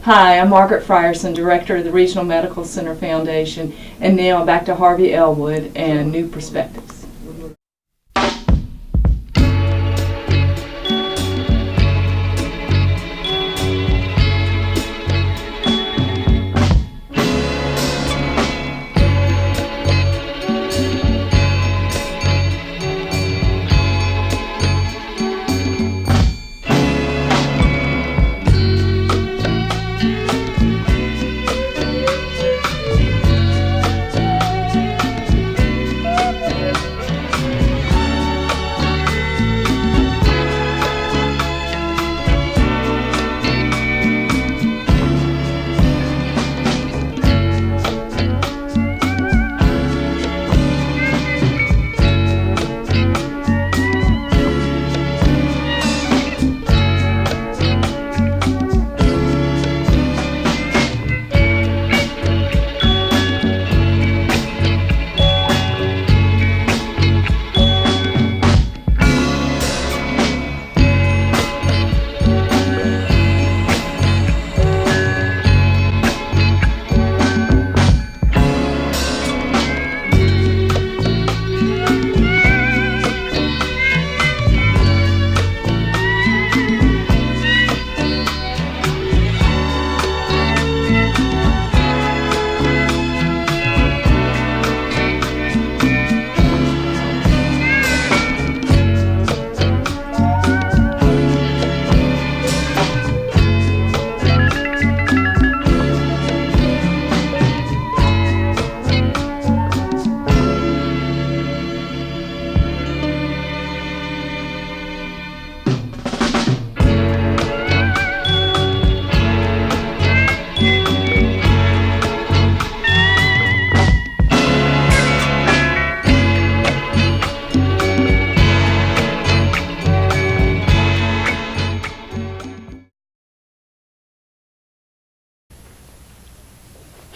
Hi, I'm Margaret Frierson, Director of the Regional Medical Center Foundation, and now back to Harvey, Elwood, and New Perspectives.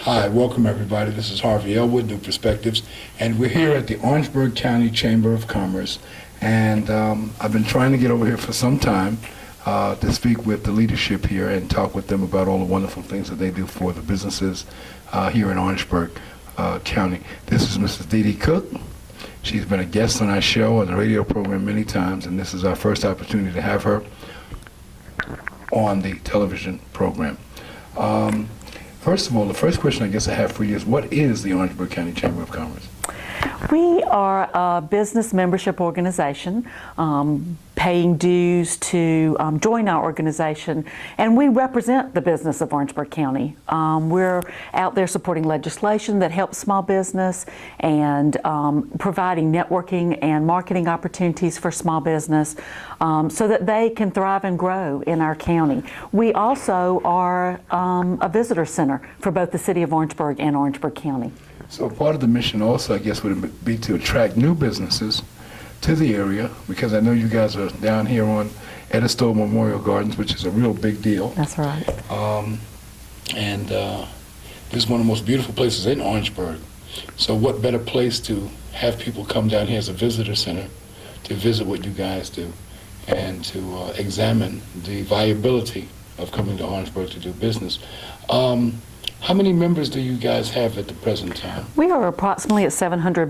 Hi, welcome everybody. This is Harvey Elwood, New Perspectives, and we're here at the Orangeburg County Chamber of Commerce. And I've been trying to get over here for some time to speak with the leadership here and talk with them about all the wonderful things that they do for the businesses here in Orangeburg County. This is Mrs. Dee Dee Cook. She's been a guest on our show, on the radio program many times, and this is our first opportunity to have her on the television program. First of all, the first question I guess I have for you is, what is the Orangeburg County Chamber of Commerce? We are a business membership organization, paying dues to join our organization, and we represent the business of Orangeburg County. We're out there supporting legislation that helps small business and providing networking and marketing opportunities for small business so that they can thrive and grow in our county. We also are a visitor center for both the city of Orangeburg and Orangeburg County. So part of the mission also, I guess, would be to attract new businesses to the area, because I know you guys are down here on Edisto Memorial Gardens, which is a real big deal. That's right. This is one of the most beautiful places in Orangeburg. So what better place to have people come down here as a visitor center to visit what you guys do and to examine the viability of coming to Orangeburg to do business. How many members do you guys have at the present time? We are approximately at 700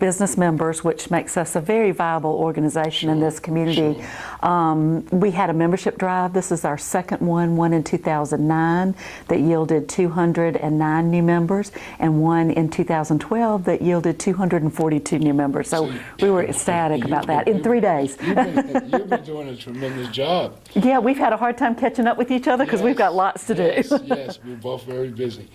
business members, which makes us a very viable organization in this community. We had a membership drive. This is our second one in 2009 that yielded 209 new members, and one in 2012 that yielded 242 new members. So we were ecstatic about that in 3 days. You've been doing a tremendous job. Yeah, we've had a hard time catching up with each other because we've got lots to do. Yes, we're both very busy.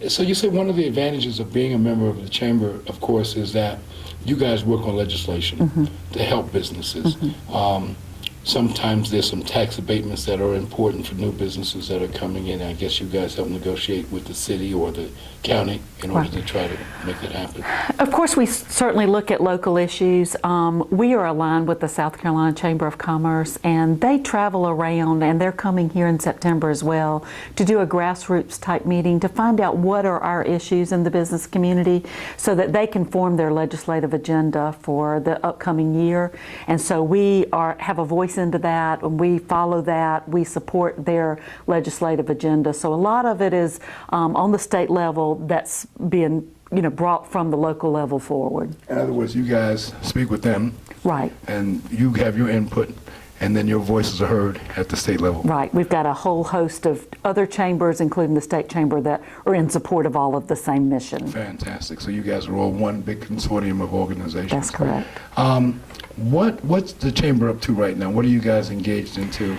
So you said one of the advantages of being a member of the Chamber, of course, is that you guys work on legislation to help businesses. Sometimes there's some tax abatements that are important for new businesses that are coming in. I guess you guys help negotiate with the city or the county in order to try to make that happen. Of course, we certainly look at local issues. We are aligned with the South Carolina Chamber of Commerce, and they travel around, and they're coming here in September as well to do a grassroots type meeting to find out what are our issues in the business community so that they can form their legislative agenda for the upcoming year. And so we have a voice piece into that, and we follow that. We support their legislative agenda. So a lot of it is on the state level that's being brought from the local level forward. In other words, you guys speak with them, Right. and you have your input, and then your voices are heard at the state level. Right. We've got a whole host of other chambers, including the state chamber, that are in support of all of the same mission. Fantastic. So you guys are all one big consortium of organizations. That's correct. What's the chamber up to right now? What are you guys engaged into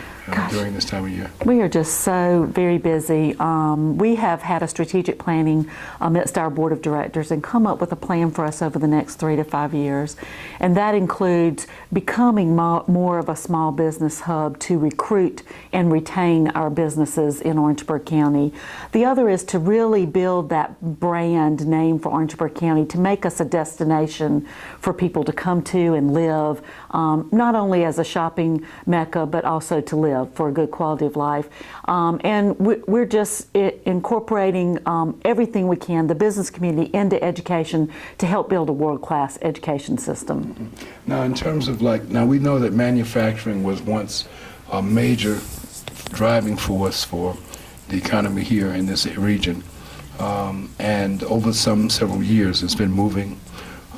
during this time of year? We are just so very busy. We have had a strategic planning amidst our board of directors and come up with a plan for us over the next 3 to 5 years. And that includes becoming more of a small business hub to recruit and retain our businesses in Orangeburg County. The other is to really build that brand name for Orangeburg County, to make us a destination for people to come to and live, not only as a shopping mecca, but also to live for a good quality of life. And we're just incorporating everything we can, the business community, into education to help build a world-class education system. Now, in terms of now we know that manufacturing was once a major driving force for the economy here in this region. And over several years, it's been moving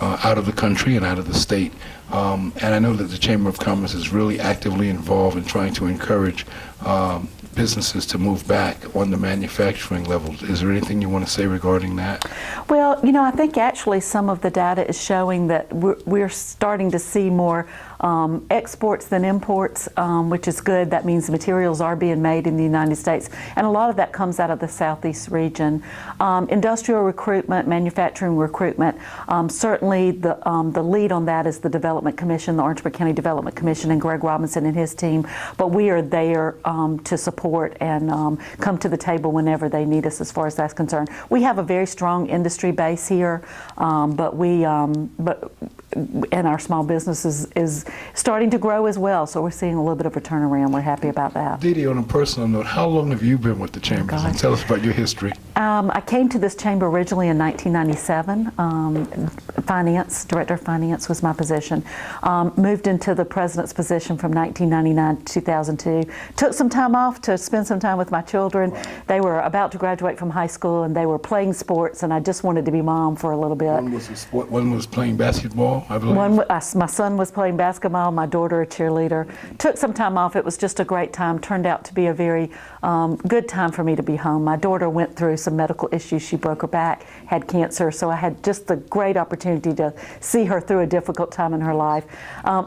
out of the country and out of the state. And I know that the Chamber of Commerce is really actively involved in trying to encourage businesses to move back on the manufacturing level. Is there anything you want to say regarding that? Well, I think actually some of the data is showing that we're starting to see more exports than imports, which is good. That means materials are being made in the United States, and a lot of that comes out of the Southeast region. Industrial recruitment, manufacturing recruitment, certainly the lead on that is the Development Commission, the Orangeburg County Development Commission, and Greg Robinson and his team, but we are there to support and come to the table whenever they need us as far as that's concerned. We have a very strong industry base here, and our small business is starting to grow as well, so we're seeing a little bit of a turnaround. We're happy about that. Dee Dee, on a personal note, how long have you been with the Chambers? And tell us about your history. I came to this chamber originally in 1997. Finance, Director of Finance was my position. Moved into the President's position from 1999 to 2002. Took some time off to spend some time with my children. They were about to graduate from high school, and they were playing sports, and I just wanted to be mom for a little bit. One was playing basketball, I believe? My son was playing basketball, my daughter a cheerleader. Took some time off. It was just a great time. Turned out to be a very good time for me to be home. My daughter went through some medical issues. She broke her back, had cancer, so I had just the great opportunity to see her through a difficult time in her life.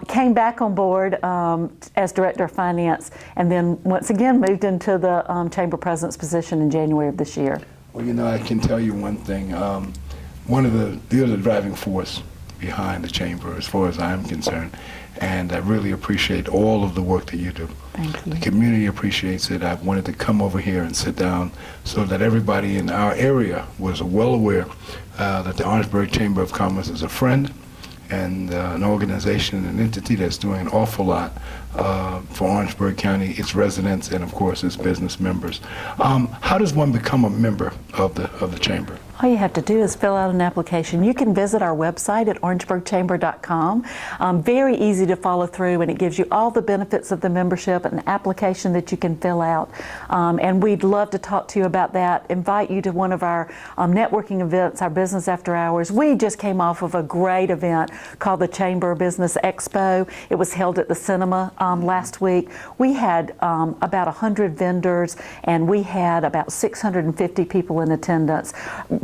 Came back on board as Director of Finance, and then once again moved into the Chamber President's position in January of this year. Well, I can tell you one thing. One of the other driving force behind the Chamber, as far as I'm concerned, and I really appreciate all of the work that you do. Thank you. The community appreciates it. I wanted to come over here and sit down so that everybody in our area was well aware that the Orangeburg Chamber of Commerce is a friend and an organization, an entity that's doing an awful lot for Orangeburg County, its residents, and of course its business members. How does one become a member of the Chamber? All you have to do is fill out an application. You can visit our website at orangeburgchamber.com. Very easy to follow through, and it gives you all the benefits of the membership, an application that you can fill out. And we'd love to talk to you about that, invite you to one of our networking events, our Business After Hours. We just came off of a great event called the Chamber Business Expo. It was held at the cinema last week. We had about 100 vendors, and we had about 650 people in attendance,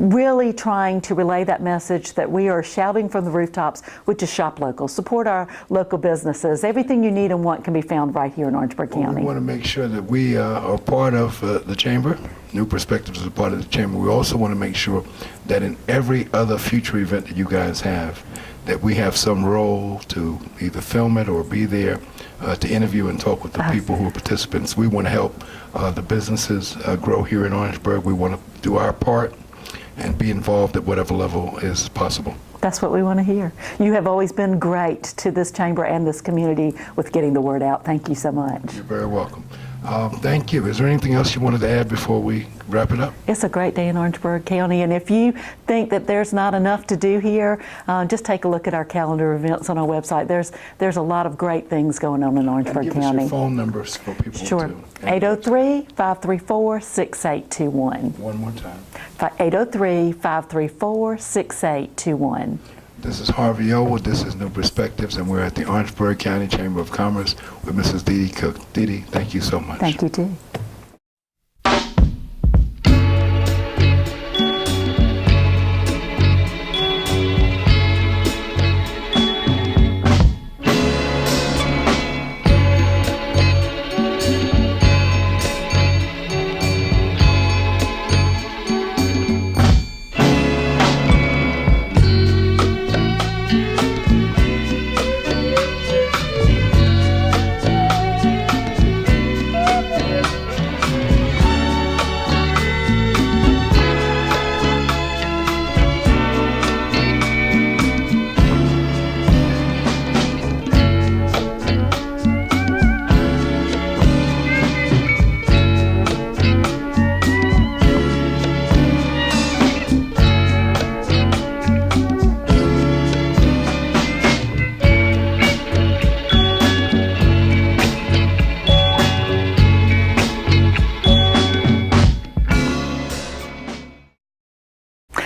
really trying to relay that message that we are shouting from the rooftops, which is shop local, support our local businesses. Everything you need and want can be found right here in Orangeburg County. We want to make sure that we are part of the Chamber. New Perspectives is a part of the Chamber. We also want to make sure that in every other future event that you guys have, that we have some role to either film it or be there to interview and talk with the people who are participants. We want to help the businesses grow here in Orangeburg. We want to do our part and be involved at whatever level is possible. That's what we want to hear. You have always been great to this chamber and this community with getting the word out. Thank you so much. You're very welcome. Thank you. Is there anything else you wanted to add before we wrap it up? It's a great day in Orangeburg County, and if you think that there's not enough to do here, just take a look at our calendar events on our website. There's a lot of great things going on in Orangeburg Give County. us your phone numbers for people Sure. to. 803-534-6821. One more time. 803-534-6821. This is Harvey Elwood. This is New Perspectives, and we're at the Orangeburg County Chamber of Commerce with Mrs. Dee Dee Cook. Dee Dee, thank you so much. Thank you, too.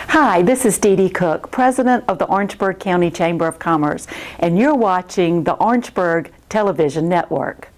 Hi, this is Dee Dee Cook, President of the Orangeburg County Chamber of Commerce, and you're watching the Orangeburg Television Network.